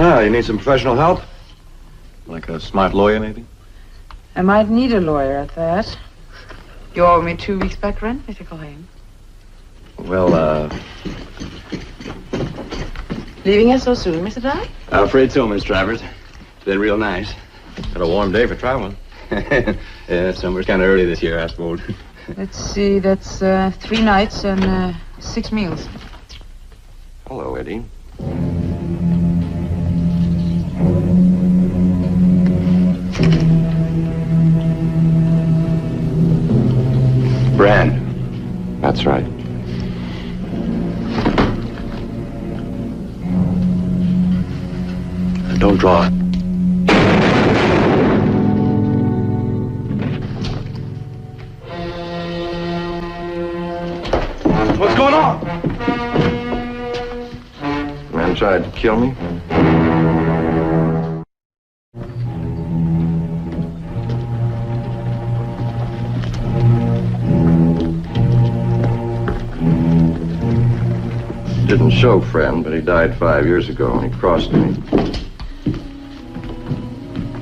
Ah, you need some professional help? Like a smart lawyer, maybe? I might need a lawyer at that. You owe me 2 weeks back rent, Mr. Culhane. Well, Leaving us so soon, Mr. Dye? I'm afraid so, Miss Travers. It's been real nice. got a warm day for traveling. Yeah, summer's kind of early this year, I suppose. Let's see, that's 3 nights and 6 meals. Hello, Eddie. Brand. That's right. Don't draw it. What's going on? Man tried to kill me. Didn't show, friend, but he died 5 years ago when he crossed me.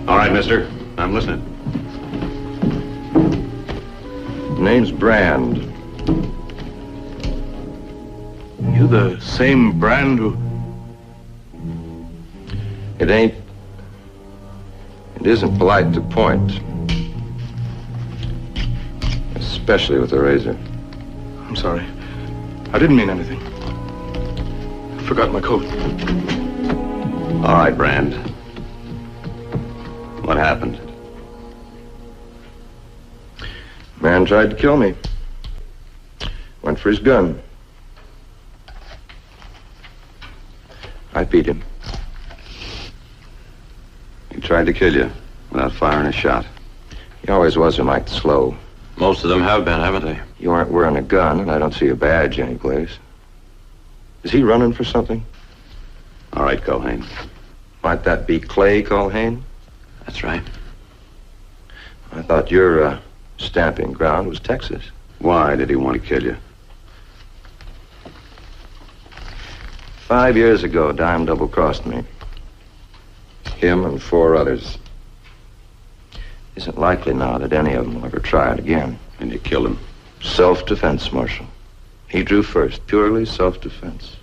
All right, mister. I'm listening. Name's Brand. You the same Brand who... It isn't polite to point. Especially with a razor. I'm sorry. I didn't mean anything. I forgot my coat. All right, Brand. What happened? Man tried to kill me. Went for his gun. I beat him. He tried to kill you without firing a shot. He always was a mite slow. Most of them have been, haven't they? You aren't wearing a gun, and I don't see a badge anyplace. Is he running for something? All right, Culhane. Might that be Clay Culhane? That's right. I thought your stamping ground was Texas. Why did he want to kill you? 5 years ago, Dime double-crossed me. Him and 4 others. Isn't likely now that any of them will ever try it again. And you killed him? Self-defense, Marshal. He drew first, purely self-defense.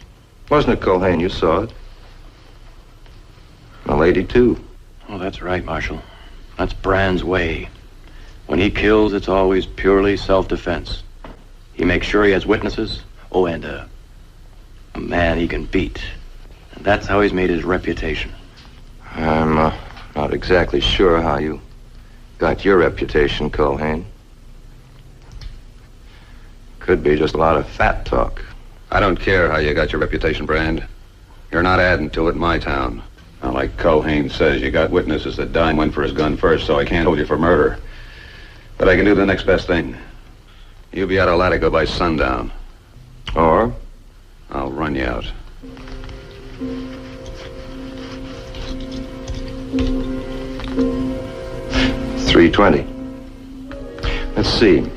Wasn't it, Culhane? You saw it. And a lady, too. Oh, that's right, Marshal. That's Brand's way. When he kills, it's always purely self-defense. He makes sure he has witnesses. Oh, and a man he can beat. And that's how he's made his reputation. I'm not exactly sure how you got your reputation, Culhane. Could be just a lot of fat talk. I don't care how you got your reputation, Brand. You're not adding to it in my town. Now, like Culhane says, you got witnesses that Dime went for his gun first, so I can't hold you for murder. But I can do the next best thing. You'll be out of Latigo by sundown. Or? I'll run you out. $3.20. Let's see.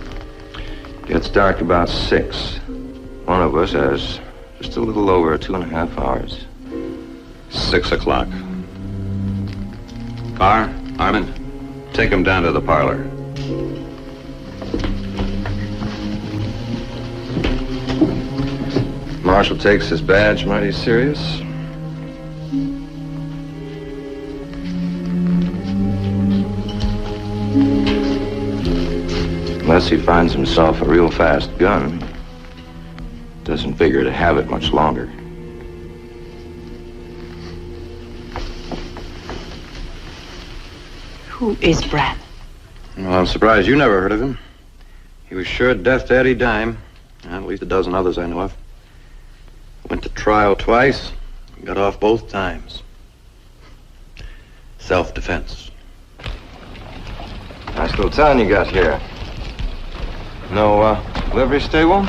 Gets dark about 6. One of us has just a little over 2.5 hours. 6 o'clock. Car, Armin, take him down to the parlor. Marshal takes his badge mighty serious. Unless he finds himself a real fast gun. Doesn't figure to have it much longer. Who is Brand? Well, I'm surprised you never heard of him. He was sure death to Eddie Dime, and at least a dozen others I know of. Went to trial twice, got off both times. Self-defense. Nice little town you got here. No, livery stable?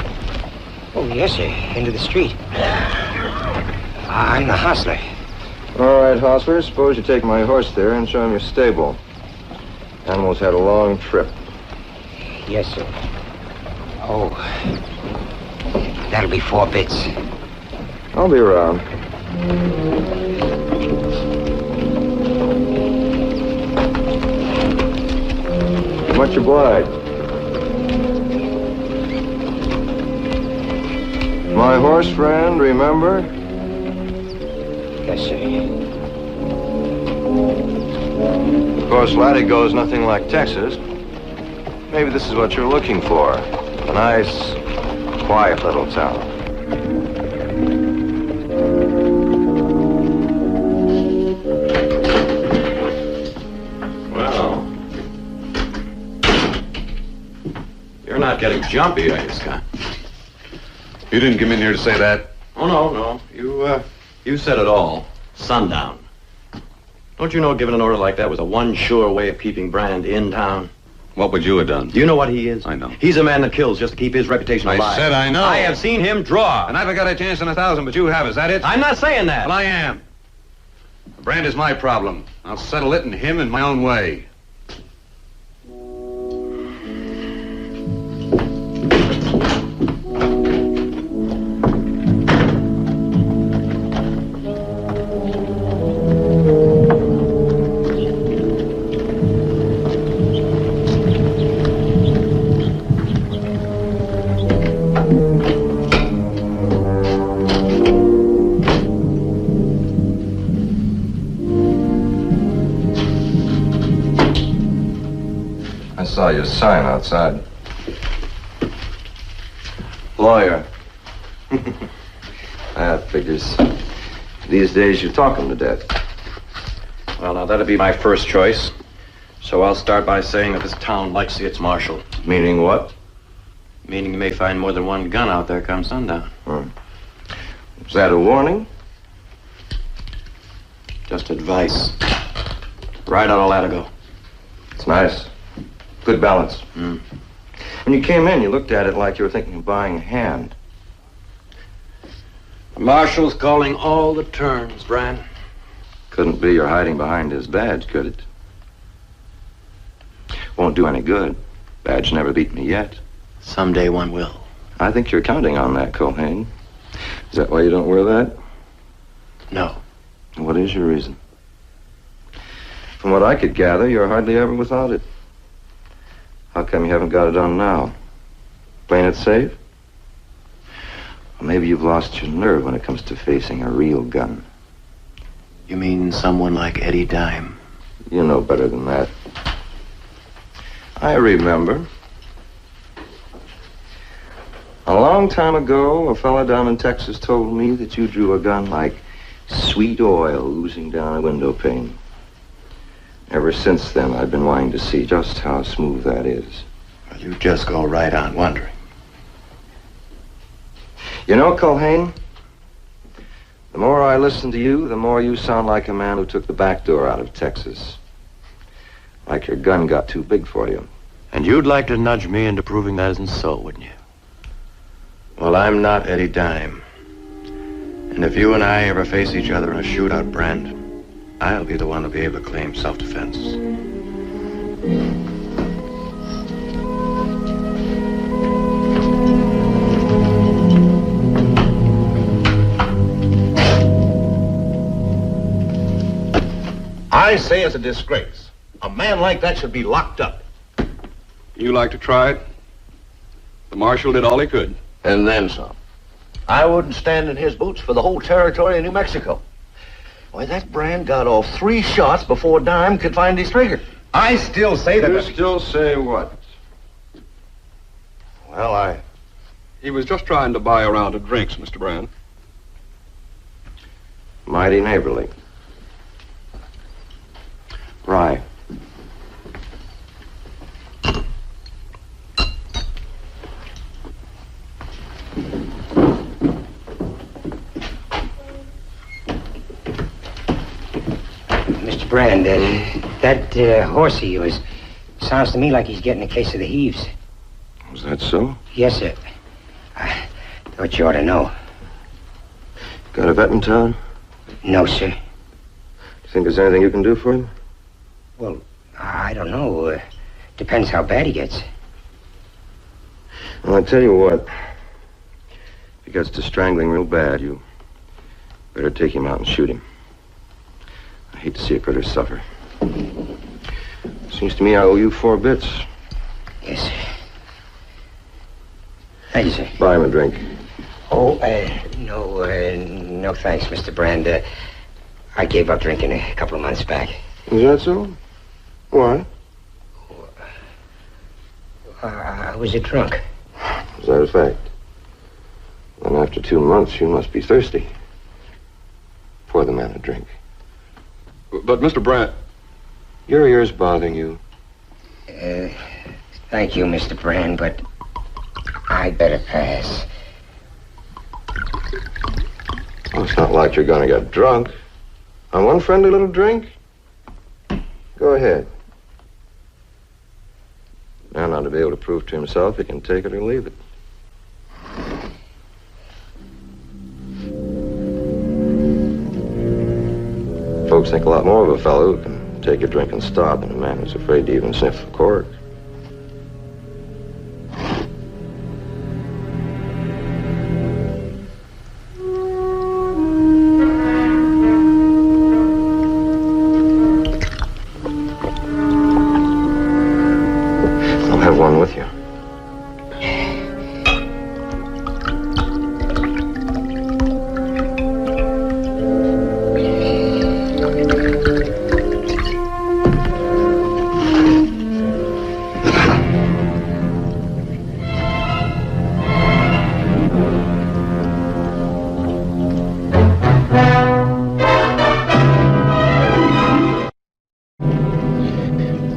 Oh, yes, sir. Into the street. I'm the hostler. All right, hostler. Suppose you take my horse there and show him your stable. Animal's had a long trip. Yes, sir. Oh, that'll be 4 bits. I'll be around. Much obliged. My horse friend, remember? Yes, sir. Of course, Latigo's nothing like Texas. Maybe this is what you're looking for. A nice, quiet little town. Well, you're not getting jumpy, are you, Scott? You didn't come in here to say that. Oh, no. You said it all. Sundown. Don't you know giving an order like that was a one sure way of keeping Brand in town? What would you have done? Do you know what he is? I know. He's a man that kills just to keep his reputation alive. I said I know. I have seen him draw. And I've got a chance in 1,000, but you have. Is that it? I'm not saying that. Well, I am. Brand is my problem. I'll settle it and him in my own way. I saw your sign outside. Lawyer. That figures. These days you talk him to death. Well, now, that'd be my first choice. So I'll start by saying that this town likes its marshal. Meaning what? Meaning you may find more than one gun out there come sundown. Is that a warning? Just advice. Right out of Latigo. It's nice. Good balance. When you came in, you looked at it like you were thinking of buying a hand. The marshal's calling all the turns, Brand. Couldn't be you're hiding behind his badge, could it? Won't do any good. Badge never beat me yet. Someday one will. I think you're counting on that, Culhane. Is that why you don't wear that? No. What is your reason? From what I could gather, you're hardly ever without it. How come you haven't got it on now? Playing it safe? Or maybe you've lost your nerve when it comes to facing a real gun. You mean someone like Eddie Dime? You know better than that. I remember. A long time ago, a fella down in Texas told me that you drew a gun like sweet oil oozing down a window pane. Ever since then, I've been wanting to see just how smooth that is. Well, you just go right on wondering. You know, Culhane, the more I listen to you, the more you sound like a man who took the back door out of Texas. Like your gun got too big for you. And you'd like to nudge me into proving that isn't so, wouldn't you? Well, I'm not Eddie Dime. And if you and I ever face each other in a shootout, Brand, I'll be the one to be able to claim self-defense. I say it's a disgrace. A man like that should be locked up. You like to try it? The marshal did all he could. And then some. I wouldn't stand in his boots for the whole territory of New Mexico. Why, that Brand got off 3 shots before Dime could find his trigger. I still say that... You still say what? Well, He was just trying to buy a round of drinks, Mr. Brand. Mighty neighborly. Rye. Mr. Brand, that horse of yours sounds to me like he's getting a case of the heaves. Was that so? Yes, sir. I thought you ought to know. Got a vet in town? No, sir. Do you think there's anything you can do for him? Well, I don't know. Depends how bad he gets. Well, I tell you what. If he gets to strangling real bad, you better take him out and shoot him. I hate to see a critter suffer. Seems to me I owe you 4 bits. Yes, sir. Thank you, sir. Buy him a drink. Oh, no thanks, Mr. Brand. I gave up drinking a couple of months back. Is that so? Why? I was a drunk. Is that a fact? Then after 2 months, you must be thirsty. Pour the man a drink. But, Mr. Brand... Your ears bothering you? Thank you, Mr. Brand, but I'd better pass. Well, it's not like you're going to get drunk. On one friendly little drink? Go ahead. Man ought to be able to prove to himself he can take it or leave it. Folks think a lot more of a fellow who can take a drink and stop than a man who's afraid to even sniff the cork. I'll have one with you.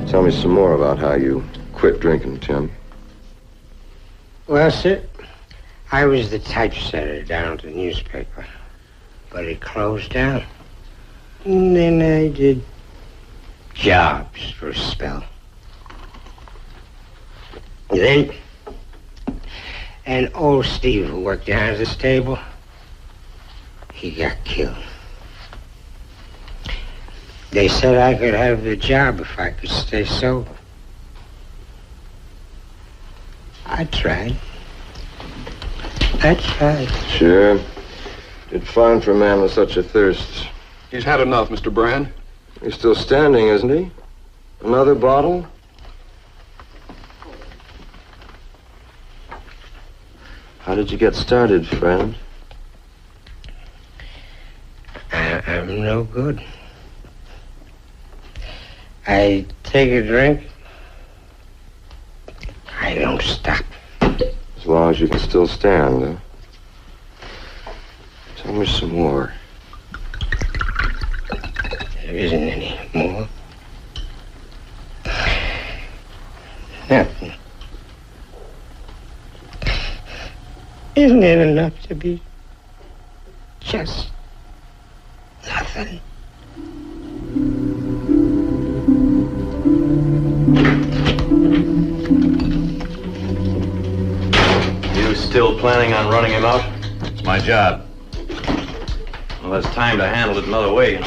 Tell me some more about how you quit drinking, Tim. Well, sir, I was the typesetter down at the newspaper, but it closed down. And then I did jobs for a spell. Then, and old Steve, who worked down at this table, he got killed. They said I could have the job if I could stay sober. I tried. Sure. Did fine for a man with such a thirst. He's had enough, Mr. Brand. He's still standing, isn't he? Another bottle? How did you get started, friend? I'm no good. I take a drink. I don't stop. As long as you can still stand, huh? Tell me some more. There isn't any more. Nothing. Isn't it enough to be just nothing? You still planning on running him out? It's my job. Well, there's time to handle it another way.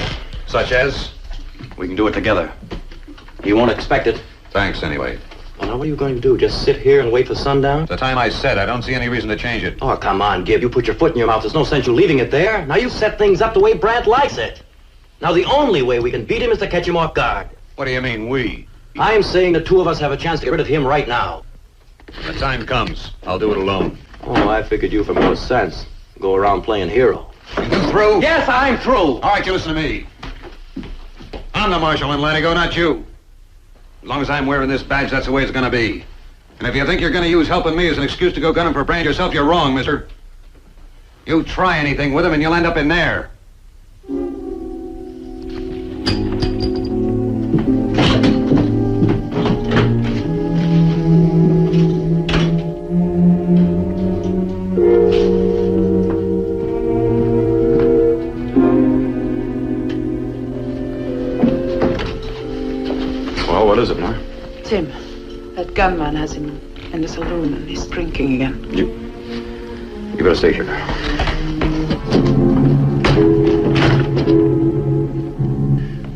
Such as? We can do it together. He won't expect it. Thanks, anyway. Well, now what are you going to do? Just sit here and wait for sundown? The time I said, I don't see any reason to change it. Oh, come on, Gib. You put your foot in your mouth. There's no sense you leaving it there. Now you set things up the way Brad likes it. Now the only way we can beat him is to catch him off guard. What do you mean, we? I'm saying the two of us have a chance to get rid of him right now. When the time comes, I'll do it alone. Oh, I figured you for more sense. Go around playing hero. You through? Yes, I'm through. All right, you listen to me. I'm the marshal in Latigo, not you. As long as I'm wearing this badge, that's the way it's going to be. And if you think you're going to use helping me as an excuse to go gunning for Brand yourself, you're wrong, mister. You try anything with him and you'll end up in there. Well, what is it, Nora? Tim, that gunman has him in the saloon and he's drinking again. You better stay here.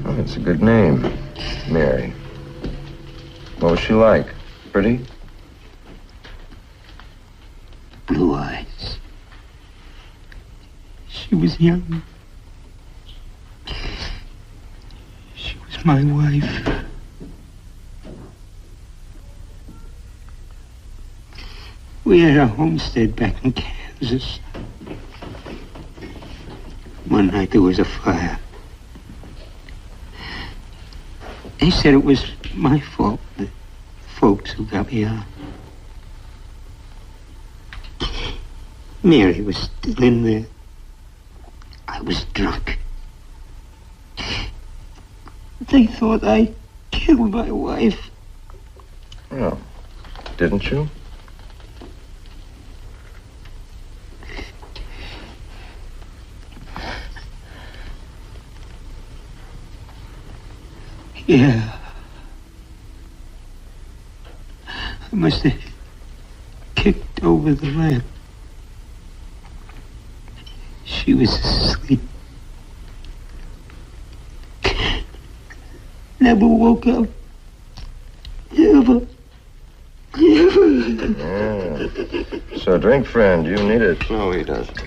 Oh, that's a good name. Mary. What was she like? Pretty? Blue eyes. She was young. She was my wife. We had a homestead back in Kansas. One night there was a fire. They said it was my fault, the folks who got me out. Mary was still in there. I was drunk. They thought I killed my wife. Well, didn't you? Yeah. I must have kicked over the lamp. She was asleep. Never woke up. Never. Yeah. So drink, friend. You need it. No, he doesn't.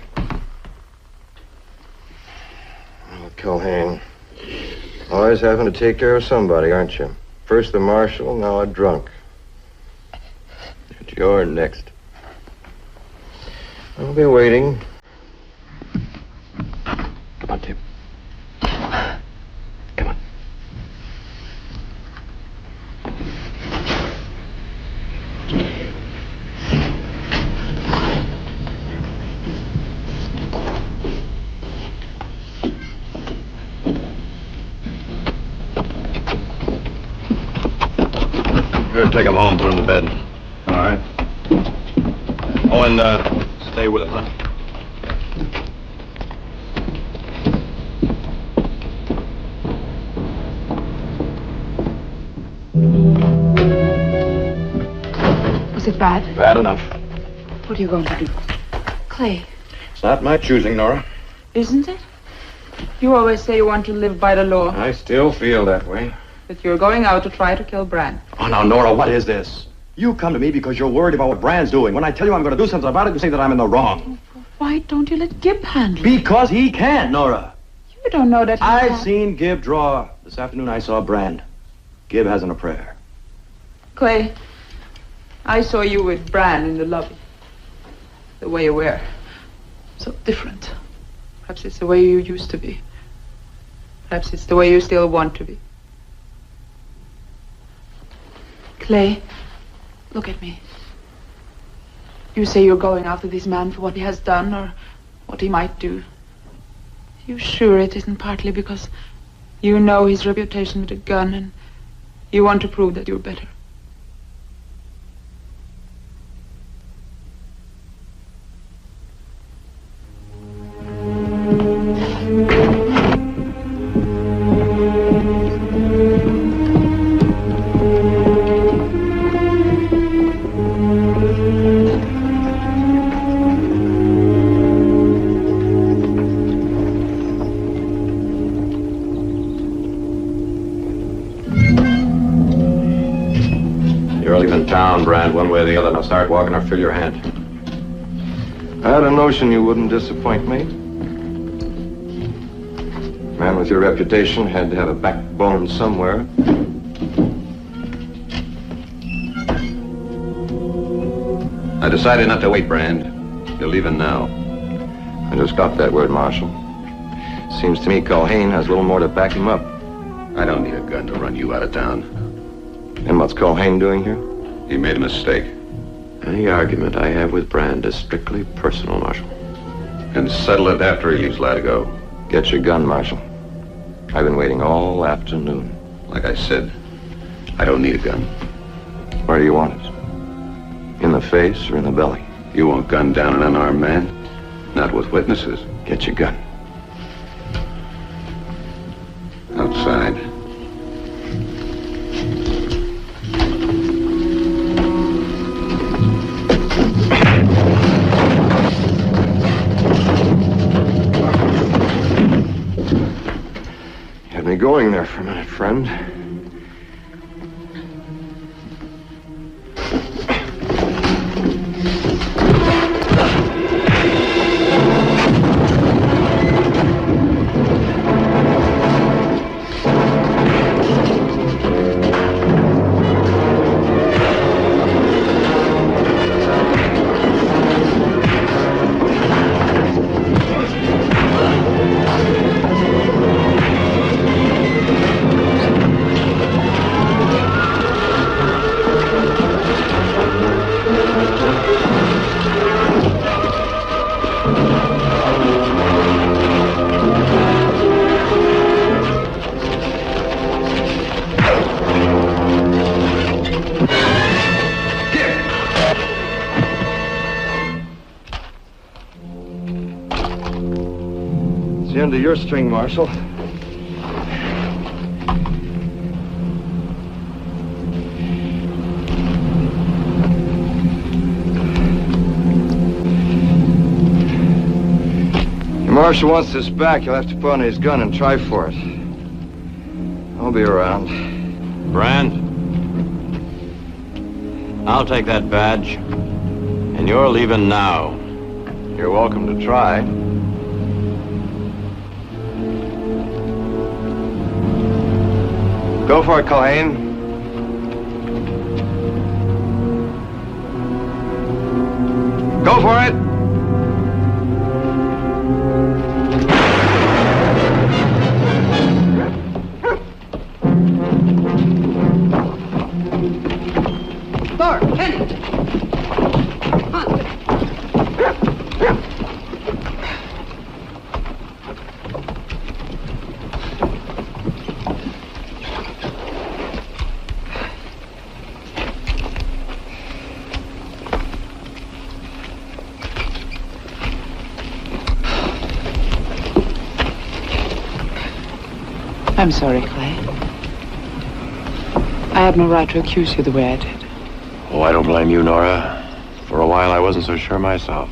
Oh, Culhane. Always having to take care of somebody, aren't you? First the marshal, now a drunk. It's your next. I'll be waiting. Come on, Tim. Come on. Here, take him home, put him to bed. All right. Oh, and stay with us, huh? Was it bad? Bad enough. What are you going to do? Clay, It's not my choosing, Nora. isn't it? You always say you want to live by the law, I still feel that way. that you're going out to try to kill Brand. Oh, now, Nora, what is this? You come to me because you're worried about what Brand's doing. When I tell you I'm going to do something about it, you say that I'm in the wrong. Why don't you let Gib handle it? Because he can't, Nora. You don't know that he I've can't. seen Gib draw. This afternoon I saw Brand. Gib hasn't a prayer. Clay, I saw you with Brand in the lobby. The way you were. So different. Perhaps it's the way you used to be. Perhaps it's the way you still want to be. Clay, look at me. You say you're going after this man for what he has done or what he might do. You sure it isn't partly because you know his reputation with a gun and you want to prove that you're better? You're leaving town, Brand, one way or the other. Now start walking or fill your hand. I had a notion you wouldn't disappoint me. Man with your reputation had to have a backbone somewhere. I decided not to wait, Brand. You're leaving now. I just got that word, Marshal. Seems to me Culhane has a little more to back him up. I don't need a gun to run you out of town. And what's Culhane doing here? He made a mistake. Any argument I have with Brand is strictly personal, Marshal. And settle it after he leaves Latigo. Get your gun, Marshal. I've been waiting all afternoon. Like I said, I don't need a gun. Where do you want it? In the face or in the belly? You won't gun down an unarmed man. Not with witnesses. Get your gun. Outside. Had me going there for a minute, friend. It's the end of your string, Marshal. If Marshal wants this back, he'll have to put on his gun and try for it. I'll be around. Brand, I'll take that badge. And you're leaving now. You're welcome to try. Go for it, Culhane. Go for it! Nora, Kenny! I'm sorry, Clay. I had no right to accuse you the way I did. Oh, I don't blame you, Nora. For a while, I wasn't so sure myself.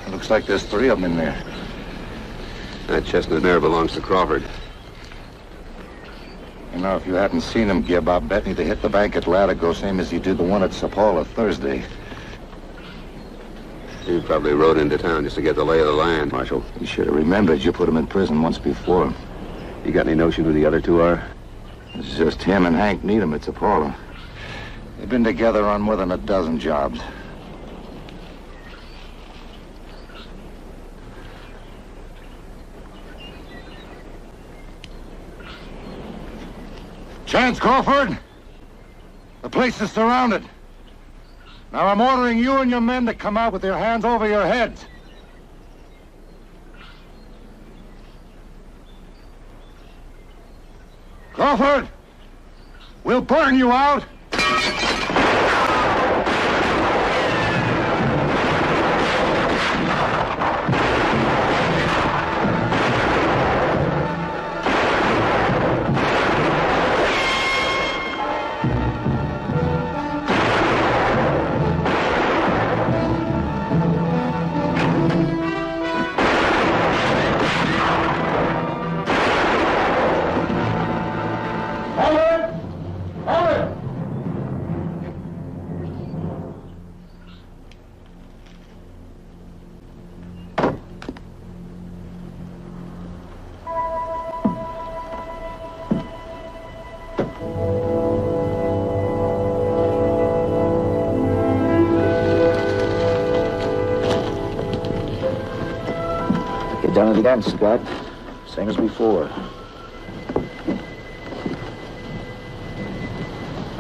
Looks like there's 3 of them in there. That chestnut mare belongs to Crawford. You know, if you hadn't seen him, Gib, I'll bet he'd hit the bank at Latigo, same as he did the one at Sapala Thursday. He probably rode into town just to get the lay of the land, Marshal. You should have remembered you put him in prison once before. You got any notion who the other 2 are? It's just him and Hank Needham at Sapala. They've been together on more than a dozen jobs. Chance Crawford! The place is surrounded. Now I'm ordering you and your men to come out with your hands over your heads. Crawford! We'll burn you out! Done it again, Scott. Same as before.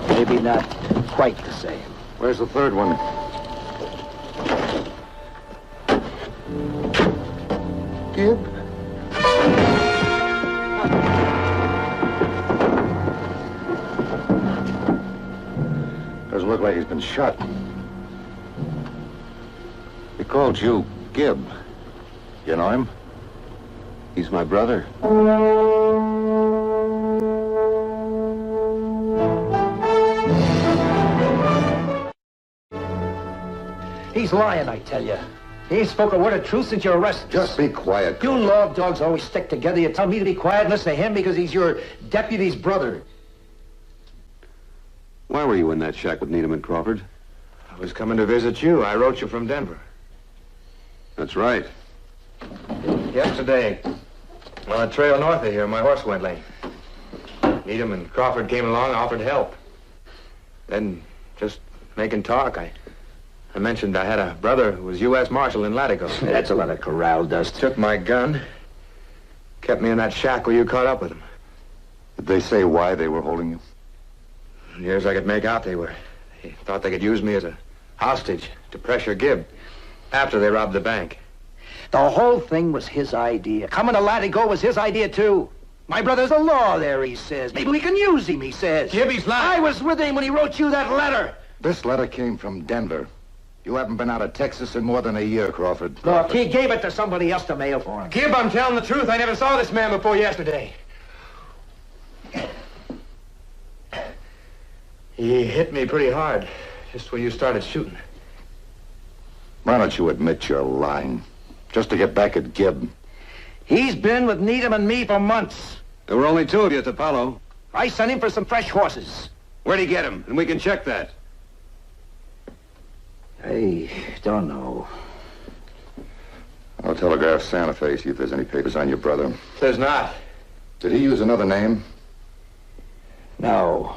Maybe not quite the same. Where's the 3rd one? Gib? Doesn't look like he's been shot. He called you Gib. You know him? He's my brother. He's lying, I tell you. He ain't spoken a word of truth since your arrest. Just be quiet. You love dogs always stick together. You tell me to be quiet and listen to him because he's your deputy's brother. Why were you in that shack with Needham and Crawford? I was coming to visit you. I wrote you from Denver. That's right. Yesterday, on a trail north of here, my horse went lame. Needham and Crawford came along and offered help. Then, just Making talk. I mentioned I had a brother who was U.S. Marshal in Latigo. That's a lot of corral dust. Took my gun. Kept me in that shack where you caught up with him. Did they say why they were holding you? Near as I could make out, they thought they could use me as a hostage to pressure Gibb after they robbed the bank. The whole thing was his idea. Coming to Latigo was his idea, too. My brother's a law there, he says. Maybe we can use him, he says. Gibb, he's lying. I was with him when he wrote you that letter. This letter came from Denver. You haven't been out of Texas in more than a year, Crawford. Look, he gave it to somebody else to mail for him. Gibb, I'm telling the truth. I never saw this man before yesterday. He hit me pretty hard, just when you started shooting. Why don't you admit you're lying? Just to get back at Gibb. He's been with Needham and me for months. There were only 2 of you at the Apollo. I sent him for some fresh horses. Where'd he get him? And we can check that. I don't know. I'll telegraph Santa Fe, see if there's any papers on your brother. There's not. Did he use another name? No,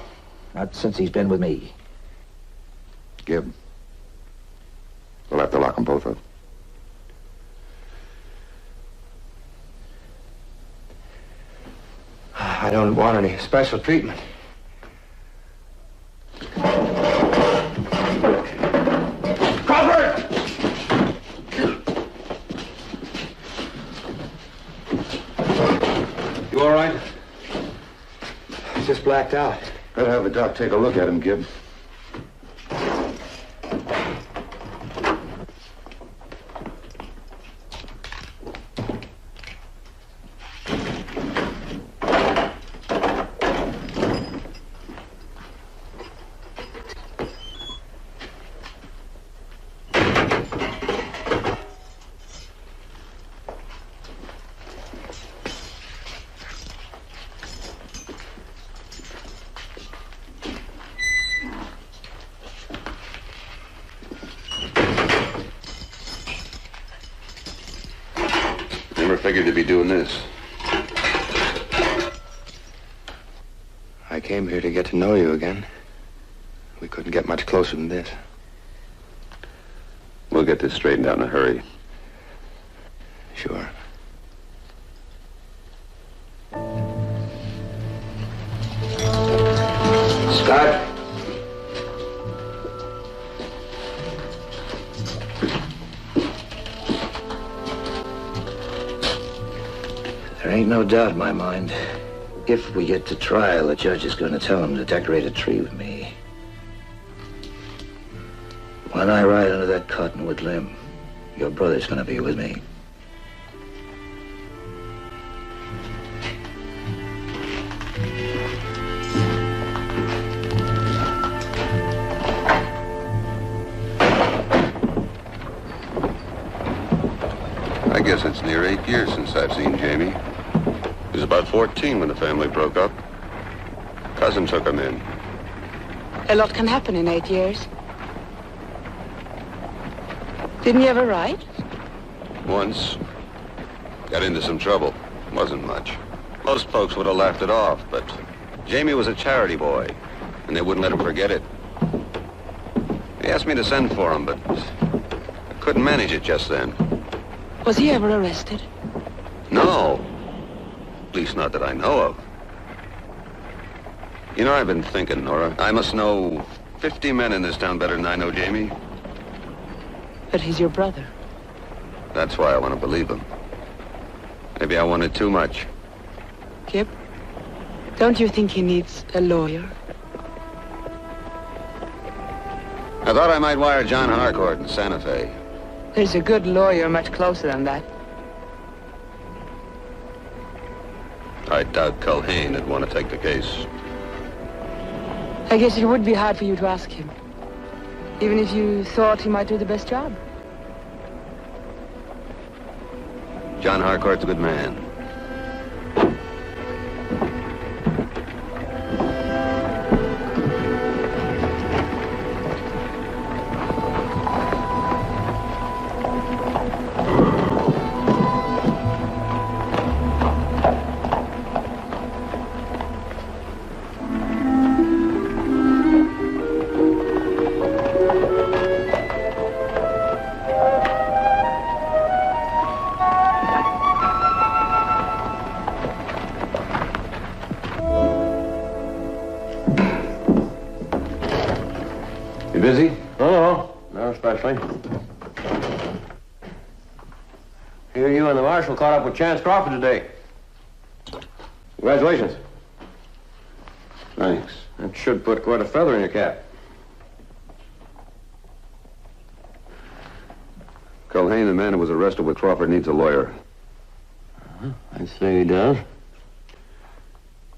not since he's been with me. Gibb. We'll have to lock them both up. I don't want any special treatment. Crawford! You all right? He's just blacked out. Better have the doc take a look at him, Gibb. Never figured to be doing this. I came here to get to know you again. We couldn't get much closer than this. We'll get this straightened out in a hurry. Sure. Scott? There ain't no doubt in my mind. If we get to trial, the judge is going to tell him to decorate a tree with me. When I ride under that cottonwood limb, your brother's going to be with me. I guess it's near 8 years since I've seen Jamie. He was about 14 when the family broke up. Cousin took him in. A lot can happen in 8 years. Didn't you ever write? Once. Got into some trouble. Wasn't much. Most folks would have laughed it off, but Jamie was a charity boy, and they wouldn't let him forget it. He asked me to send for him, but I couldn't manage it just then. Was he ever arrested? No. At least not that I know of. You know, I've been thinking, Nora. I must know 50 men in this town better than I know Jamie. But he's your brother. That's why I want to believe him. Maybe I wanted too much. Kip, don't you think he needs a lawyer? I thought I might wire John Harcourt in Santa Fe. There's a good lawyer much closer than that. I doubt Culhane would want to take the case. I guess it would be hard for you to ask him. Even if you thought he might do the best job. John Harcourt's a good man. busy? Oh, no. Not especially. Here you and the Marshal caught up with Chance Crawford today. Congratulations. Thanks. That should put quite a feather in your cap. Culhane, the man who was arrested with Crawford, needs a lawyer. I'd say he does.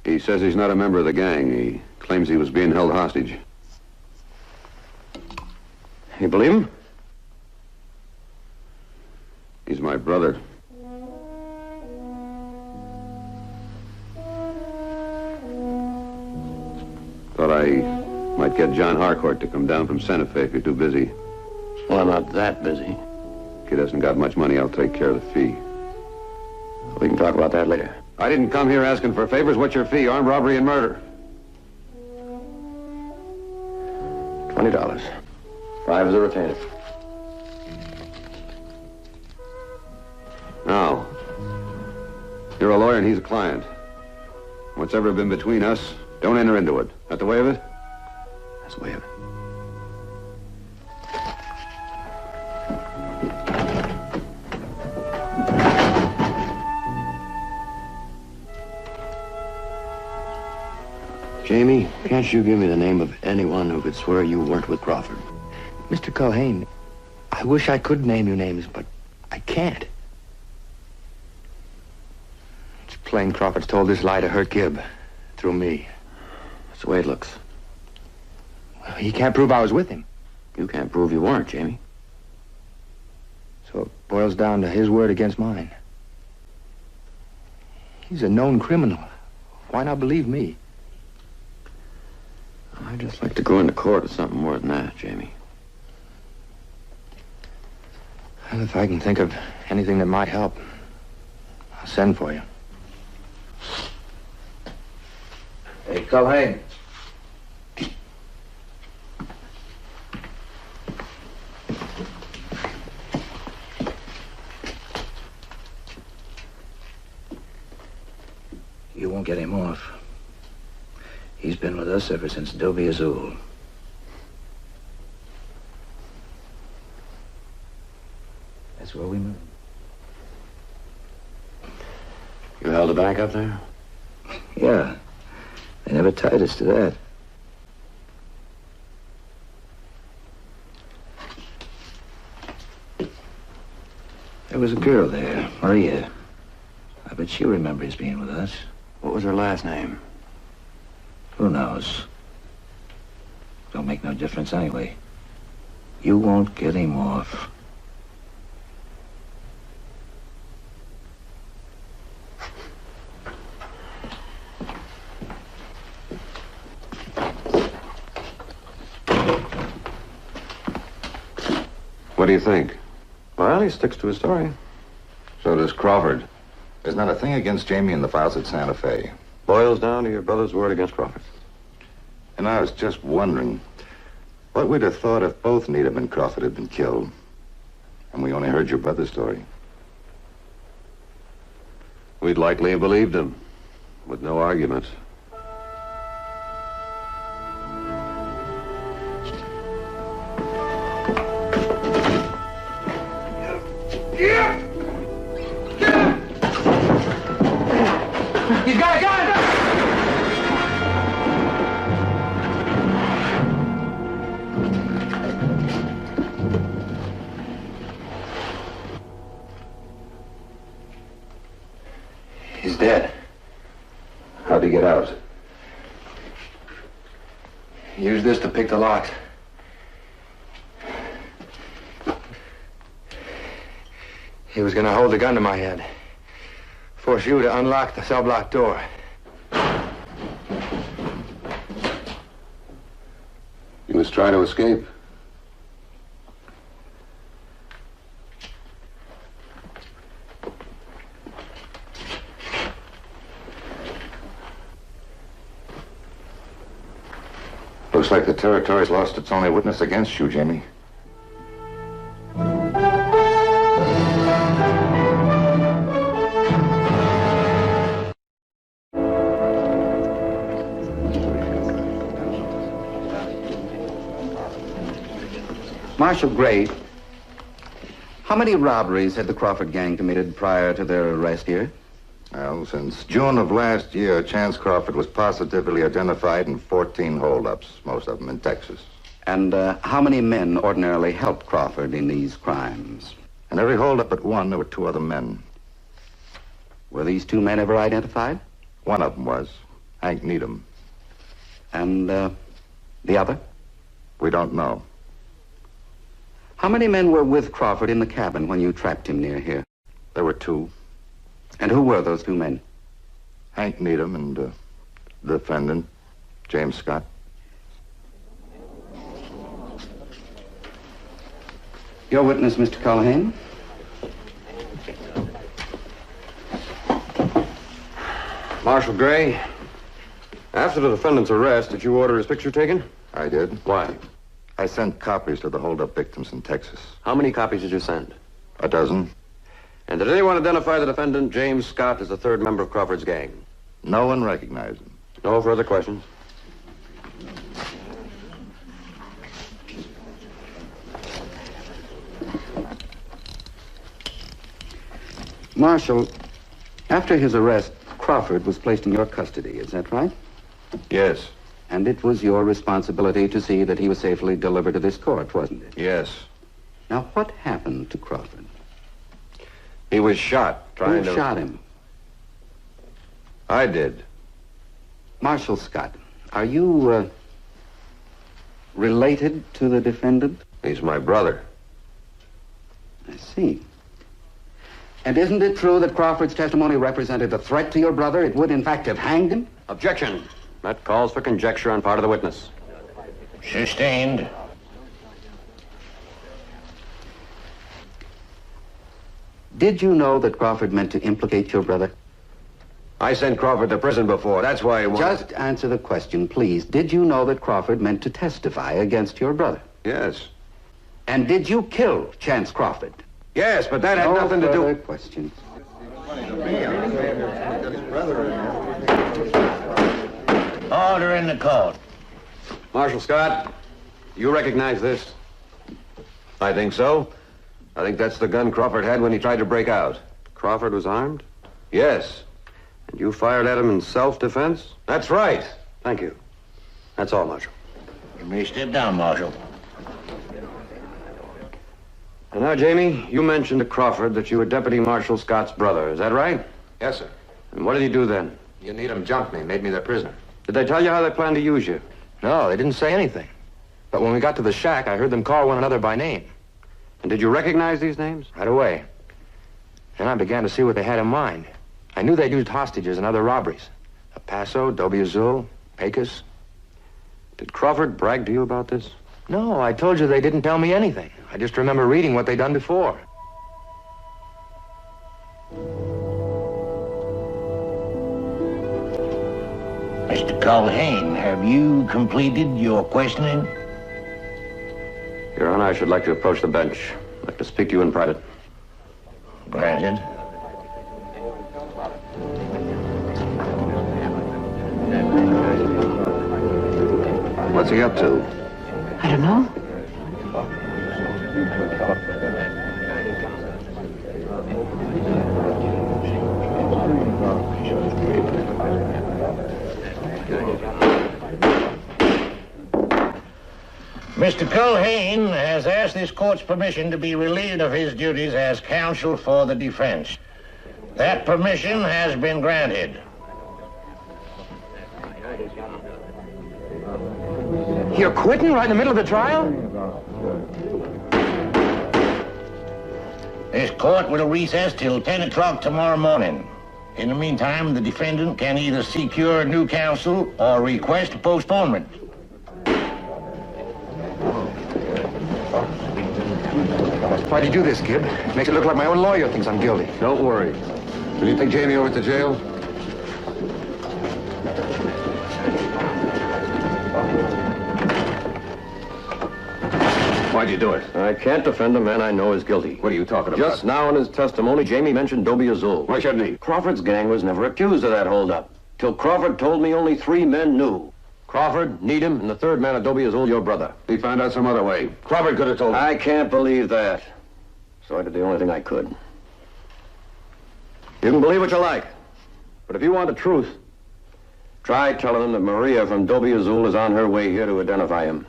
He says he's not a member of the gang. He claims he was being held hostage. You believe him? He's my brother. Thought I might get John Harcourt to come down from Santa Fe if you're too busy. Well, I'm not that busy. If he hasn't got much money, I'll take care of the fee. We can talk about that later. I didn't come here asking for favors. What's your fee? Armed robbery and murder. $20. 5 as a retainer. Now, you're a lawyer and he's a client. What's ever been between us, don't enter into it. That the way of it? That's the way of it. Jamie, can't you give me the name of anyone who could swear you weren't with Crawford? Mr. Culhane, I wish I could name you names, but I can't. It's plain Crawford's told this lie to hurt Gibb. Through me. That's the way it looks. Well, he can't prove I was with him. You can't prove you weren't, Jamie. So it boils down to his word against mine. He's a known criminal. Why not believe me? I'd just like to go into court with something more than that, Jamie. Well, if I can think of anything that might help, I'll send for you. Hey, Culhane. You won't get him off. He's been with us ever since Dobie Azul. That's where we met. You held a bank up there? Yeah. They never tied us to that. There was a girl there, Maria. I bet she remembers being with us. What was her last name? Who knows? Don't make no difference anyway. You won't get him off. What do you think? Well, he sticks to his story. So does Crawford. There's not a thing against Jamie in the files at Santa Fe. Boils down to your brother's word against Crawford. And I was just wondering, what we'd have thought if both Needham and Crawford had been killed, and we only heard your brother's story. We'd likely have believed him, with no argument. He's got a gun! He's dead. How'd he get out? Use this to pick the lock. He was gonna hold the gun to my head. Force you to unlock the cell block door. He was trying to escape. Looks like the territory's lost its only witness against you, Jamie. Marshal Gray, how many robberies had the Crawford gang committed prior to their arrest here? Well, since June of last year, Chance Crawford was positively identified in 14 holdups, most of them in Texas. And how many men ordinarily helped Crawford in these crimes? In every holdup but one, there were 2 other men. Were these 2 men ever identified? One of them was Hank Needham. And the other? We don't know. How many men were with Crawford in the cabin when you trapped him near here? There were 2. And who were those 2 men? Hank Needham and the defendant, James Scott. Your witness, Mr. Culhane. Marshal Gray, after the defendant's arrest, did you order his picture taken? I did. Why? I sent copies to the holdup victims in Texas. How many copies did you send? A dozen. And did anyone identify the defendant, James Scott, as the 3rd member of Crawford's gang? No one recognized him. No further questions? Marshal, after his arrest, Crawford was placed in your custody, is that right? Yes. And it was your responsibility to see that he was safely delivered to this court, wasn't it? Yes. Now, what happened to Crawford? He was shot trying to... Who shot him? I did. Marshal Scott, are you, related to the defendant? He's my brother. I see. And isn't it true that Crawford's testimony represented a threat to your brother? It would, in fact, have hanged him? Objection. That calls for conjecture on part of the witness. Sustained. Did you know that Crawford meant to implicate your brother? I sent Crawford to prison before. That's why he wanted... Just answer the question, please. Did you know that Crawford meant to testify against your brother? Yes. And did you kill Chance Crawford? Yes, but that had nothing to do... No further questions. Order in the court. Marshal Scott, you recognize this? I think so. I think that's the gun Crawford had when he tried to break out. Crawford was armed? Yes. And you fired at him in self-defense? That's right. Thank you. That's all, Marshal. You may step down, Marshal. And now, Jamie, you mentioned to Crawford that you were Deputy Marshal Scott's brother. Is that right? Yes, sir. And what did he do then? You need him jumped me, made me their prisoner. Did they tell you how they planned to use you? No, they didn't say anything. But when we got to the shack, I heard them call one another by name. And did you recognize these names? Right away. Then I began to see what they had in mind. I knew they'd used hostages in other robberies. El Paso, Dobie Azul, Pecos. Did Crawford brag to you about this? No, I told you they didn't tell me anything. I just remember reading what they'd done before. Mr. Culhane, have you completed your questioning? Your Honor, I should like to approach the bench. I'd like to speak to you in private. Granted. What's he up to? I don't know. Mr. Culhane has asked this court's permission to be relieved of his duties as counsel for the defense. That permission has been granted. You're quitting right in the middle of the trial? This court will recess till 10 o'clock tomorrow morning. In the meantime, the defendant can either secure new counsel or request a postponement. Why'd you do this, Gib? Makes it look like my own lawyer thinks I'm guilty. Don't worry. Will you take Jamie over to jail? Why'd you do it? I can't defend a man I know is guilty. What are you talking about? Just now in his testimony, Jamie mentioned Dobie Azul. Why shouldn't he? Crawford's gang was never accused of that holdup. Till Crawford told me only 3 men knew. Crawford, Needham, and the third man at Dobie is all your brother. He found out some other way. Crawford could have told me. I can't believe that. So I did the only thing I could. You can believe what you like. But if you want the truth, try telling them that Maria from Dobie Azul is on her way here to identify him.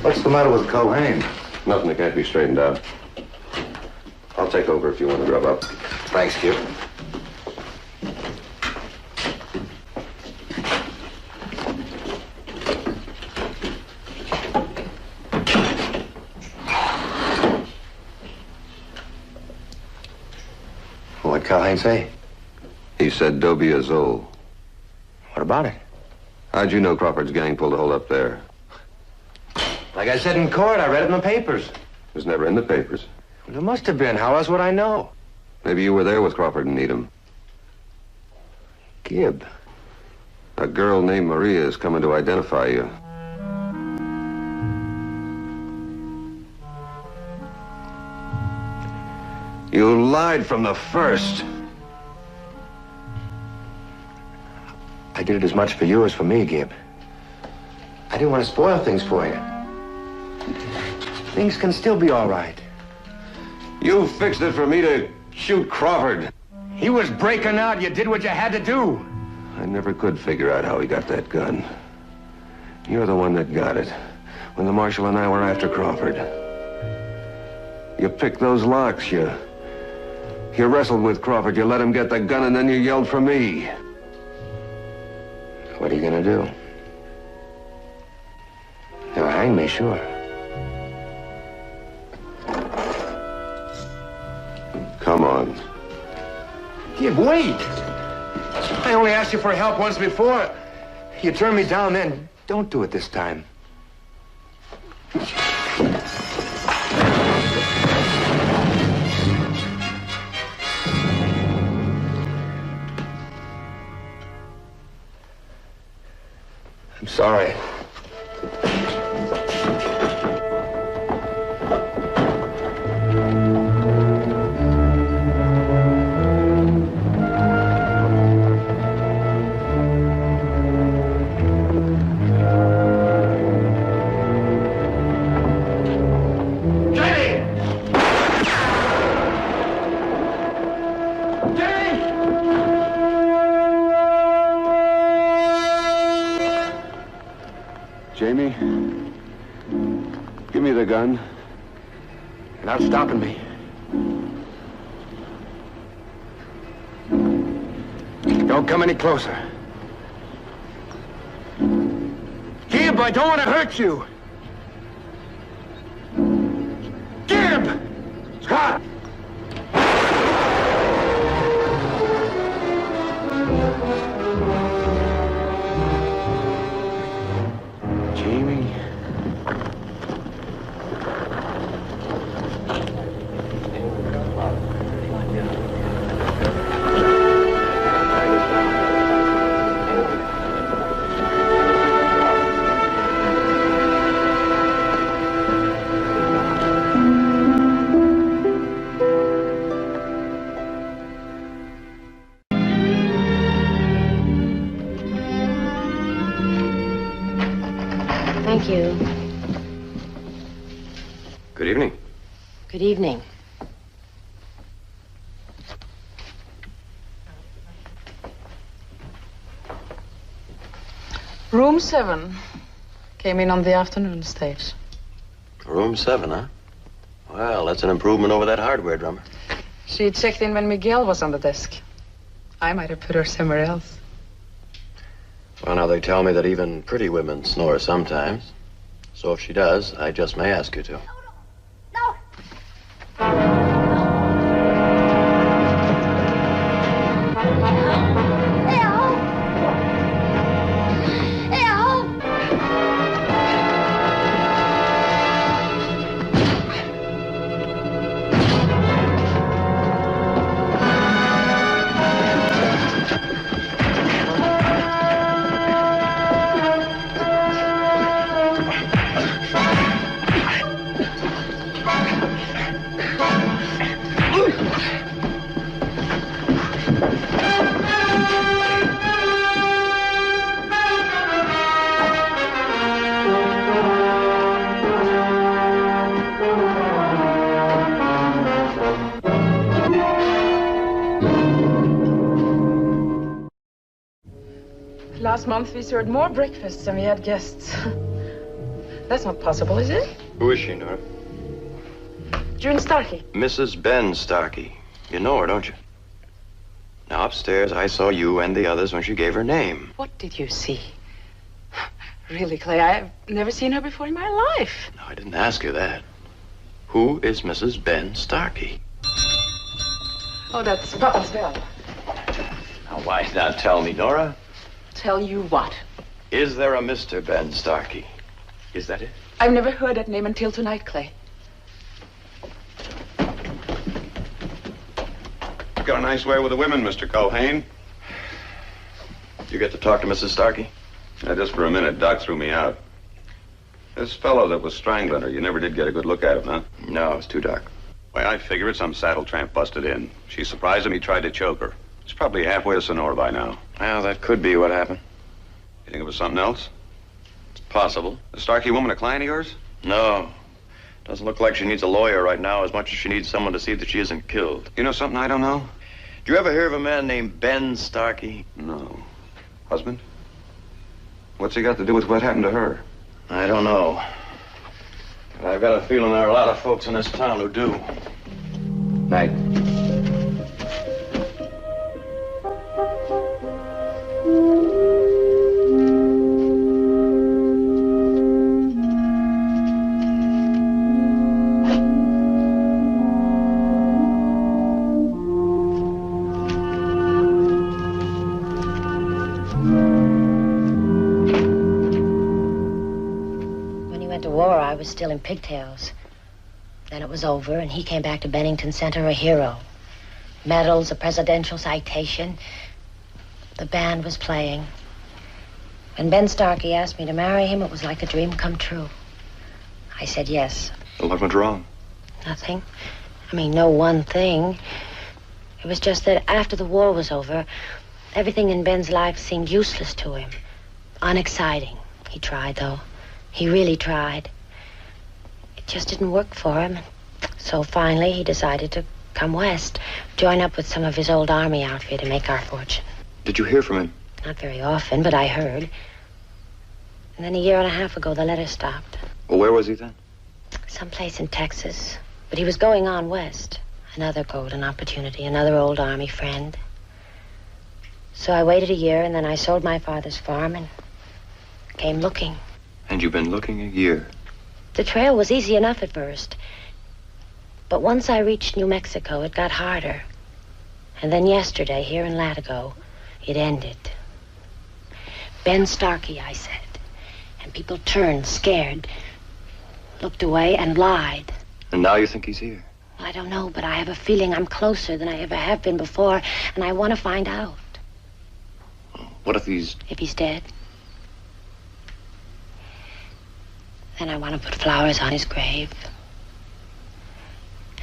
What's the matter with Cohane? Nothing that can't be straightened out. I'll take over if you want to grub up. Thanks, Kip. What'd Cohane say? He said Dobie Azul. What about it? How'd you know Crawford's gang pulled a hole up there? Like I said in court, I read it in the papers. It was never in the papers. Well, there must have been. How else would I know? Maybe you were there with Crawford and Needham. Gibb. A girl named Maria is coming to identify you. You lied from the first. I did it as much for you as for me, Gibb. I didn't want to spoil things for you. Things can still be all right. You fixed it for me to shoot Crawford. He was breaking out. You did what you had to do. I never could figure out how he got that gun. You're the one that got it. When the Marshal and I were after Crawford. You picked those locks. You wrestled with Crawford. You let him get the gun, and then you yelled for me. What are you gonna do? They'll hang me, sure. Come on. Gibb, wait! I only asked you for help once before. You turned me down then. Don't do it this time. I'm sorry. Jamie, give me the gun. You're not stopping me. Don't come any closer. Gibb, I don't want to hurt you. Gibb! Scott! Thank you. Good evening. Good evening. Room 7 came in on the afternoon stage. Room 7, huh? Well, that's an improvement over that hardware drummer. She checked in when Miguel was on the desk. I might have put her somewhere else. Well, now they tell me that even pretty women snore sometimes. So if she does, I just may ask you to. Last month we served more breakfasts than we had guests. That's not possible, is it? Who is she, Nora? Joan Starkey. Mrs. Ben Starkey. You know her, don't you? Now, upstairs, I saw you and the others when she gave her name. What did you see? Really, Clay, I've never seen her before in my life. No, I didn't ask you that. Who is Mrs. Ben Starkey? Oh, that's Papa's bell. Now, why not tell me, Nora? Tell you what? Is there a Mr. Ben Starkey? Is that it? I've never heard that name until tonight, Clay. You've got a nice way with the women, Mr. Culhane. You get to talk to Mrs. Starkey? Yeah, just for a minute. Doc threw me out. This fellow that was strangling her, you never did get a good look at him, huh? No, it was too dark. Why, I figure it's some saddle tramp busted in. She surprised him, he tried to choke her. He's probably halfway to Sonora by now. Well, that could be what happened. You think it was something else? It's possible. The Starkey woman a client of yours? No. Doesn't look like she needs a lawyer right now as much as she needs someone to see that she isn't killed. You know something I don't know? Did you ever hear of a man named Ben Starkey? No. Husband? What's he got to do with what happened to her? I don't know. But I've got a feeling there are a lot of folks in this town who do. Night. I was still in pigtails. Then it was over, and he came back to Bennington Center a hero. Medals, a presidential citation. The band was playing. When Ben Starkey asked me to marry him, it was like a dream come true. I said yes. Well, what went wrong? Nothing. I mean, no one thing. It was just that after the war was over, everything in Ben's life seemed useless to him. Unexciting. He tried, though. He really tried. It just didn't work for him. So finally, he decided to come west, join up with some of his old army outfit and make our fortune. Did you hear from him? Not very often, but I heard. And then a year and a half ago, the letter stopped. Well, where was he then? Someplace in Texas. But he was going on west. Another golden opportunity, another old army friend. So I waited a year, and then I sold my father's farm and came looking. And you've been looking a year? The trail was easy enough at first. But once I reached New Mexico, it got harder. And then yesterday, here in Latigo, it ended. Ben Starkey, I said. And people turned, scared, looked away and lied. And now you think he's here? Well, I don't know, but I have a feeling I'm closer than I ever have been before, and I want to find out. What if he's... If he's dead? Then I want to put flowers on his grave.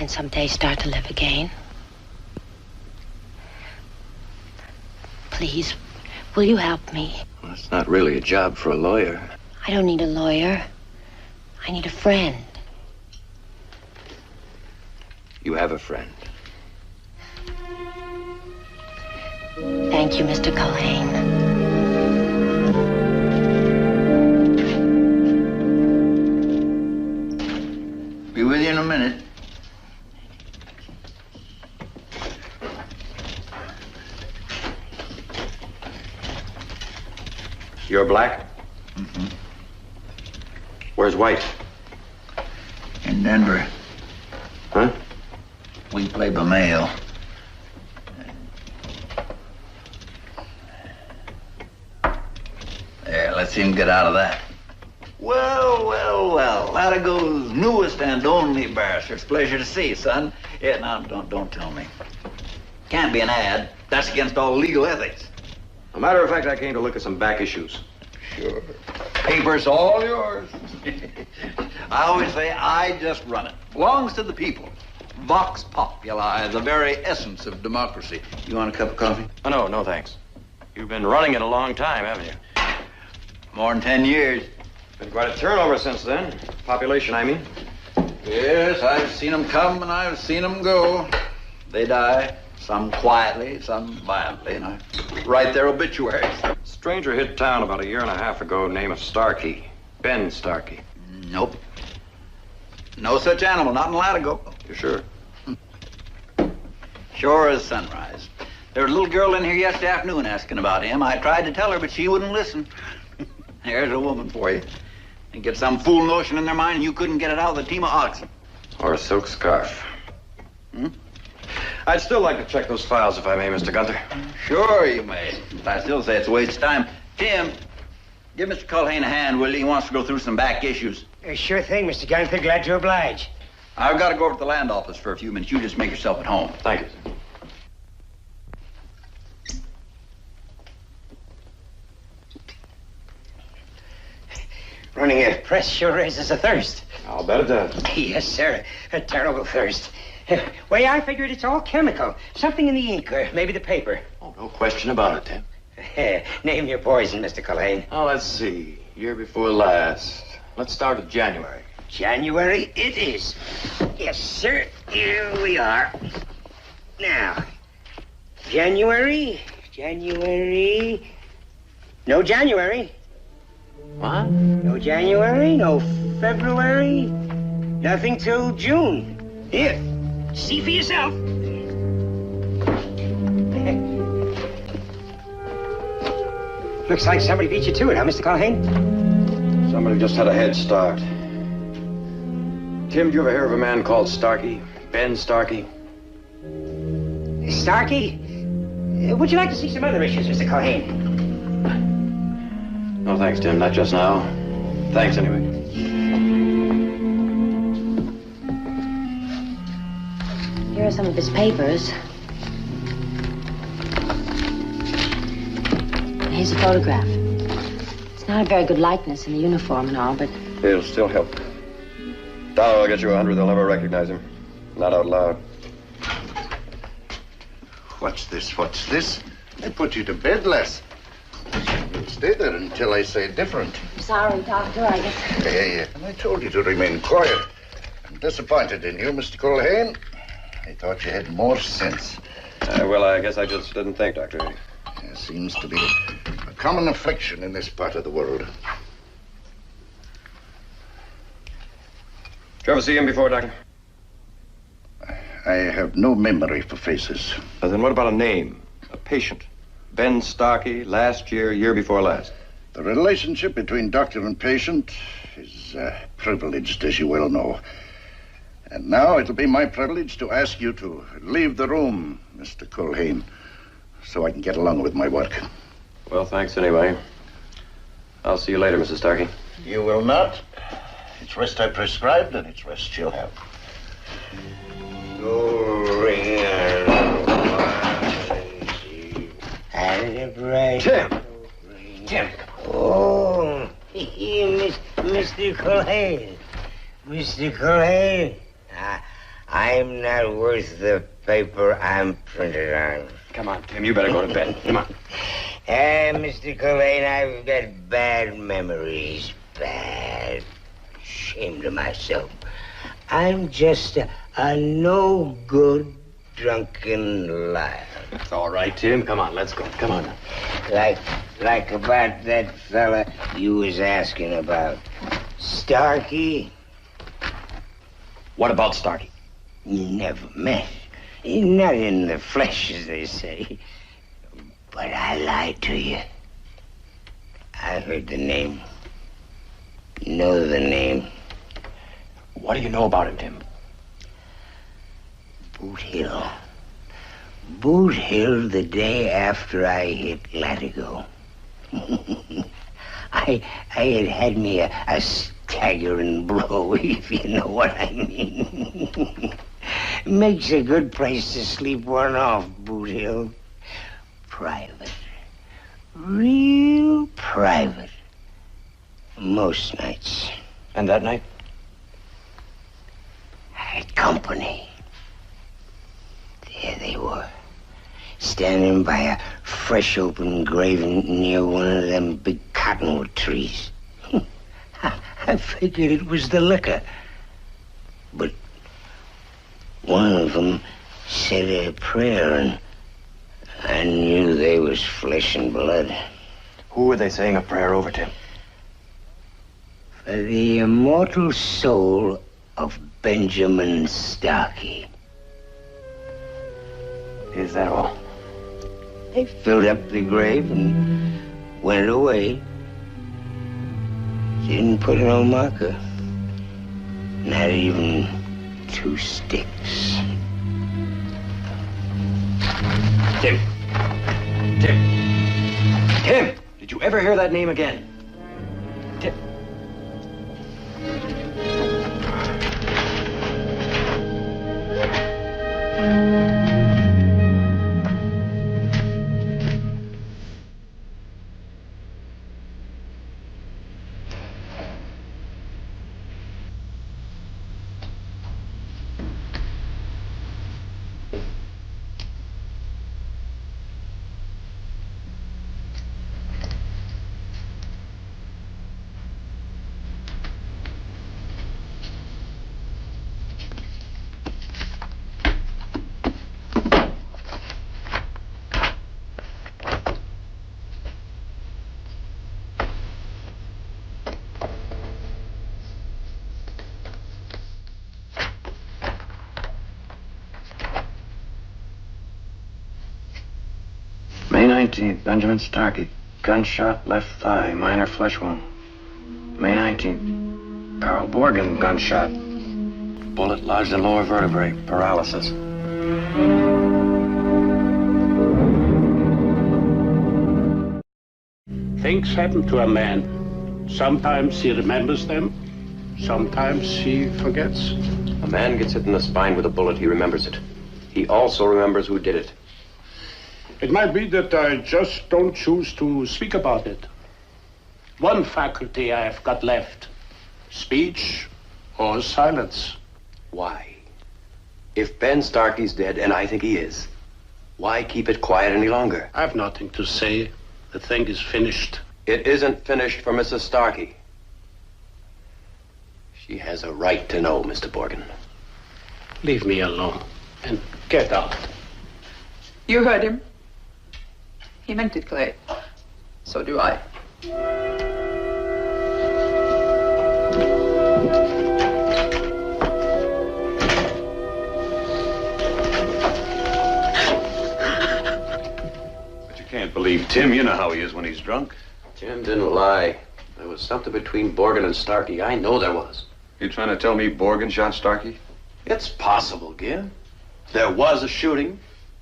And someday start to live again. Please, will you help me? Well, that's not really a job for a lawyer. I don't need a lawyer. I need a friend. You have a friend. Thank you, Mr. Culhane. Be with you in a minute. You're black? Mm-hmm. Where's white? In Denver. Huh? We play by mail. There, let's see him get out of that. Well, well, well. Latigo's newest and only barrister. It's a pleasure to see you, son. Yeah, now, don't tell me. Can't be an ad. That's against all legal ethics. As a matter of fact, I came to look at some back issues. Sure. Paper's all yours. I always say I just run it. Belongs to the people. Vox populi, the very essence of democracy. You want a cup of coffee? Oh, no, thanks. You've been running it a long time, haven't you? More than 10 years. Been quite a turnover since then. Population, I mean. Yes, I've seen them come and I've seen them go. They die. Some quietly, some violently, and I write their obituaries. Stranger hit town about 1.5 years ago, name of Starkey. Ben Starkey. Nope. No such animal, not in Latigo. You sure? Sure as sunrise. There was a little girl in here yesterday afternoon asking about him. I tried to tell her, but she wouldn't listen. There's a woman for you. And get some fool notion in their mind you couldn't get it out of the team of oxen. Or a silk scarf. I'd still like to check those files, if I may, Mr. Gunther. Sure you may. But I still say it's a waste of time. Tim, give Mr. Culhane a hand, will you? He wants to go through some back issues. Sure thing, Mr. Gunther. Glad to oblige. I've got to go over to the land office for a few minutes. You just make yourself at home. Thank you, sir. Running a press sure raises a thirst. I'll bet it does. Yes, sir. A terrible thirst. Way I figured it's all chemical. Something in the ink or maybe the paper. Oh, no question about it, Tim. Name your poison, Mr. Culhane. Oh, let's see. Year before last. Let's start with January. January it is. Yes, sir. Here we are. Now, January. No January. What? No January, no February, nothing till June. Here, see for yourself. Looks like somebody beat you to it, huh, Mr. Culhane? Somebody just had a head start. Tim, did you ever hear of a man called Starkey? Ben Starkey? Starkey? Would you like to see some other issues, Mr. Culhane? No, thanks, Tim. Not just now. Thanks, anyway. Here are some of his papers. Here's a photograph. It's not a very good likeness in the uniform and all, but... It'll still help. Dollar, I'll get you 100. They'll never recognize him. Not out loud. What's this? They put you to bed, Les. Stay there until I say different. Sorry, Doctor, I guess... Yeah. And I told you to remain quiet. I'm disappointed in you, Mr. Culhane. I thought you had more sense. Well, I guess I just didn't think, Doctor. There seems to be a common affliction in this part of the world. Did you ever see him before, Doctor? I have no memory for faces. Then what about a name? A patient? Ben Starkey, last year, year before last. The relationship between doctor and patient is privileged, as you well know. And now it'll be my privilege to ask you to leave the room, Mr. Culhane, so I can get along with my work. Well, thanks anyway. I'll see you later, Mrs. Starkey. You will not. It's rest I prescribed, and it's rest you'll have. Tim! Oh, Mr. Culhane. Mr. Culhane. I'm not worth the paper I'm printed on. Come on, Tim, you better go to bed. Come on. Mr. Culhane, I've got bad memories. Bad. Shame to myself. I'm just a no-good drunken liar. It's all right, Tim. Come on, let's go. Come on. Like about that fella you was asking about. Starkey? What about Starkey? You never met. Not in the flesh, as they say. But I lied to you. I heard the name. Know the name. What do you know about him, Tim? Boot Hill. Boot Hill the day after I hit Latigo. I had me a staggering blow, if you know what I mean. Makes a good place to sleep one off, Boot Hill. Private. Real private. Most nights. And that night? I had company. There they were. Standing by a fresh open grave near one of them big cottonwood trees. I figured it was the liquor. But one of them said a prayer, and I knew they was flesh and blood. Who were they saying a prayer over, Tim? For the immortal soul of Benjamin Starkey. Is that all? They filled up the grave and went away. Didn't put no marker. Not even 2 sticks. Tim! Did you ever hear that name again? Tim. May 19th, Benjamin Starkey. Gunshot, left thigh, minor flesh wound. May 19th, Carl Borgen, gunshot. Bullet lodged in lower vertebrae, paralysis. Things happen to a man. Sometimes he remembers them, sometimes he forgets. A man gets hit in the spine with a bullet, he remembers it. He also remembers who did it. It might be that I just don't choose to speak about it. One faculty I have got left, speech or silence. Why? If Ben Starkey's dead, and I think he is, why keep it quiet any longer? I have nothing to say. The thing is finished. It isn't finished for Mrs. Starkey. She has a right to know, Mr. Borgen. Leave me alone and get out. You heard him. He meant it, Clay. So do I. But you can't believe Tim. You know how he is when he's drunk. Tim didn't lie. There was something between Borgen and Starkey. I know there was. You trying to tell me Borgen shot Starkey? It's possible, Gil. There was a shooting.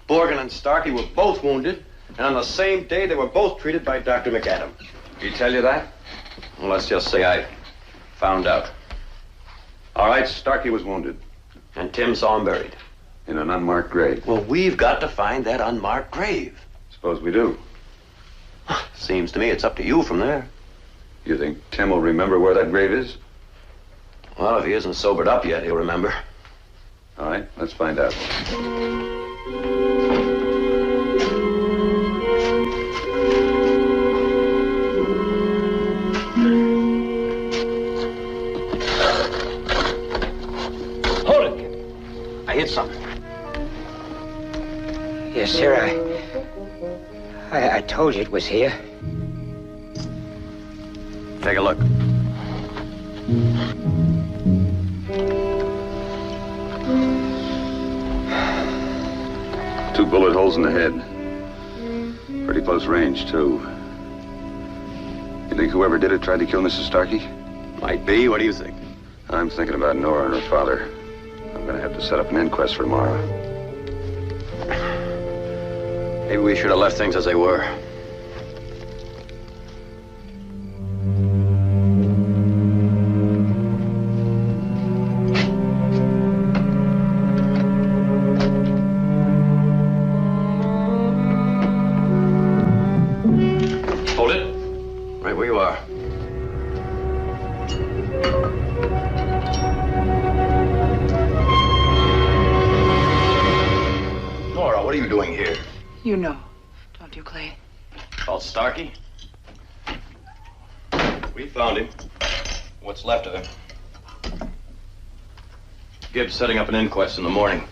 Borgen and Starkey were both wounded. And on the same day, they were both treated by Dr. McAdam. He tell you that? Well, let's just say I found out. All right, Starkey was wounded. And Tim saw him buried. In an unmarked grave. Well, we've got to find that unmarked grave. Suppose we do. Seems to me it's up to you from there. You think Tim will remember where that grave is? Well, if he isn't sobered up yet, he'll remember. All right, let's find out. I hit something. Yes, sir. I told you it was here. Take a look. Two bullet holes in the head. Pretty close range, too. You think whoever did it tried to kill Mrs. Starkey? Might be. What do you think? I'm thinking about Nora and her father. I'm going to have to set up an inquest for tomorrow. Maybe we should have left things as they were. Hold it. Right where you are. Nora, what are you doing here? You know, don't you, Clay? Called Starkey? We found him. What's left of him. Gibbs setting up an inquest in the morning.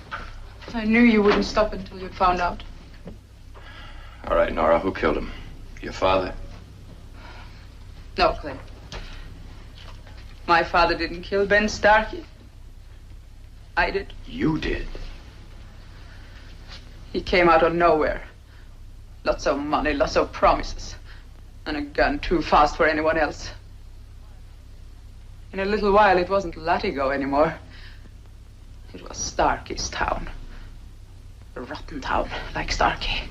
I knew you wouldn't stop until you found out. All right, Nora, who killed him? Your father? No, Clay. My father didn't kill Ben Starkey. I did. You did? He came out of nowhere. Lots of money, lots of promises. And a gun too fast for anyone else. In a little while, it wasn't Latigo anymore. It was Starkey's town. A rotten town, like Starkey.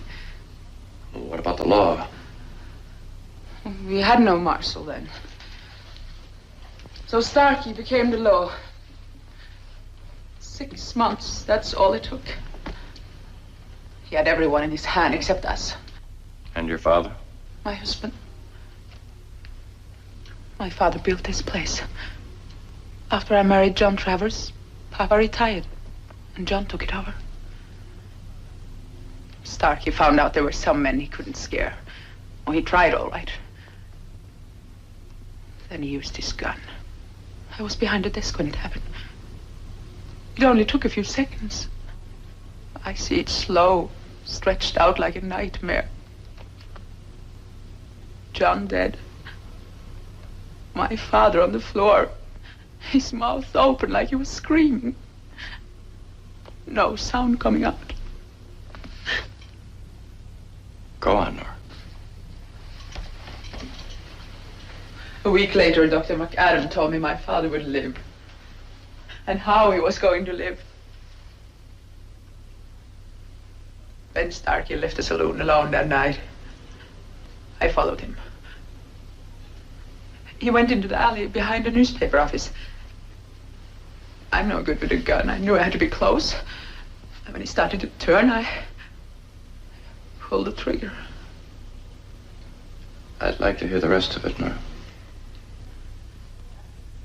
Well, what about the law? We had no marshal then. So Starkey became the law. 6 months, that's all it took. He had everyone in his hand except us. And your father? My husband. My father built this place. After I married John Travers, Papa retired, and John took it over. Starkey found out there were some men he couldn't scare. Well, he tried all right. Then he used his gun. I was behind the desk when it happened. It only took a few seconds. I see it slow, stretched out like a nightmare. John dead. My father on the floor, his mouth open like he was screaming. No sound coming out. Go on, Nora. A week later, Dr. McAdam told me my father would live. And how he was going to live. Ben Starkey left the saloon alone that night. I followed him. He went into the alley behind the newspaper office. I'm no good with a gun. I knew I had to be close. And when he started to turn, I pulled the trigger. I'd like to hear the rest of it, Nora.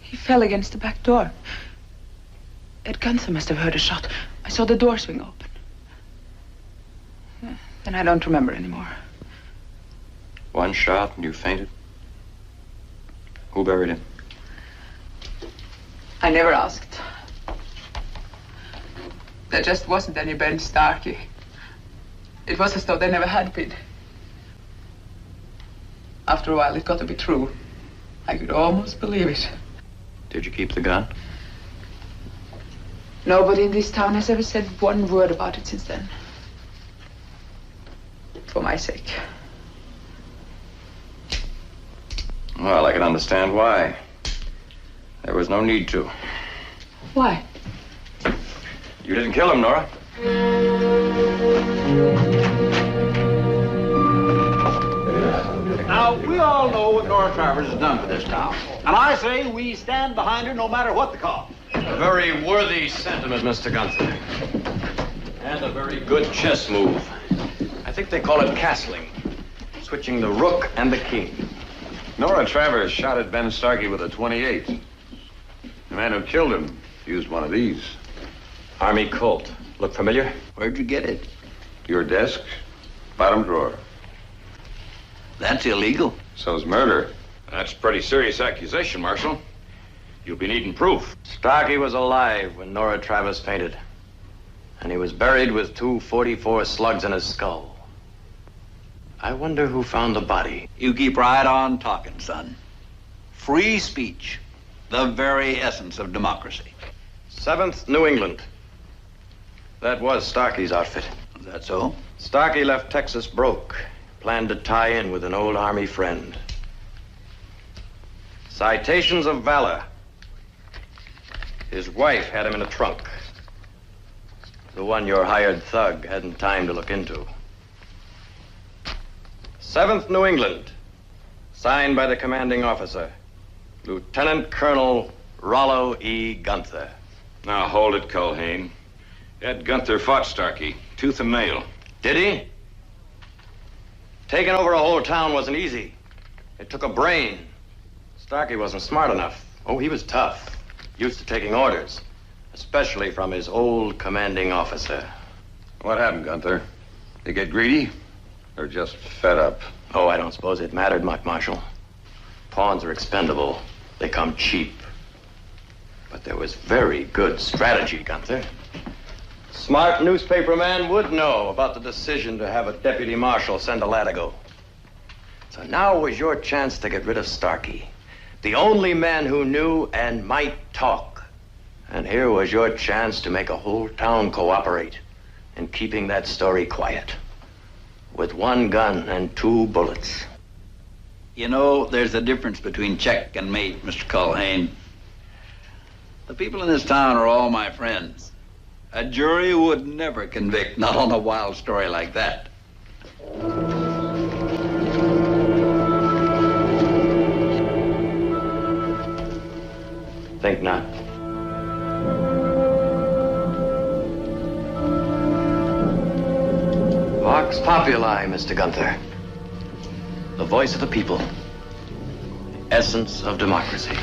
He fell against the back door. Ed Gunther must have heard a shot. I saw the door swing open. Then I don't remember anymore. One shot and you fainted? Who buried him? I never asked. There just wasn't any Ben Starkey. It was as though there never had been. After a while, it got to be true. I could almost believe it. Did you keep the gun? Nobody in this town has ever said one word about it since then. For my sake. Well, I can understand why. There was no need to. Why? You didn't kill him, Nora. Now, we all know what Nora Travers has done for this town. And I say we stand behind her no matter what the cost. A very worthy sentiment, Mr. Gunther. And a very good chess move. I think they call it castling. Switching the rook and the king. Nora Travers shot at Ben Starkey with a .28. The man who killed him used one of these. Army Colt. Look familiar? Where'd you get it? Your desk, bottom drawer. That's illegal. So's murder. That's a pretty serious accusation, Marshal. You'll be needing proof. Starkey was alive when Nora Travers fainted. And he was buried with 2 .44 slugs in his skull. I wonder who found the body. You keep right on talking, son. Free speech. The very essence of democracy. 7th New England. That was Starkey's outfit. Is that so? Starkey left Texas broke. Planned to tie in with an old Army friend. Citations of valor. His wife had him in a trunk. The one your hired thug hadn't time to look into. 7th New England. Signed by the commanding officer, Lieutenant Colonel Rollo E. Gunther. Now, hold it, Culhane. Ed Gunther fought Starkey, tooth and nail. Did he? Taking over a whole town wasn't easy. It took a brain. Starkey wasn't smart enough. Oh, he was tough. Used to taking orders. Especially from his old commanding officer. What happened, Gunther? They get greedy? Or just fed up? Oh, I don't suppose it mattered much, Marshal. Pawns are expendable. They come cheap. But there was very good strategy, Gunther. Smart newspaperman would know about the decision to have a deputy marshal send a Latigo. So now was your chance to get rid of Starkey, the only man who knew and might talk. And here was your chance to make a whole town cooperate in keeping that story quiet. With 1 gun and 2 bullets. You know, there's a difference between check and mate, Mr. Culhane. The people in this town are all my friends. A jury would never convict, not on a wild story like that. Think not. Vox Populi, Mr. Gunther. The voice of the people. Essence of democracy.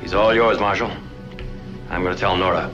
He's all yours, Marshal. I'm going to tell Nora.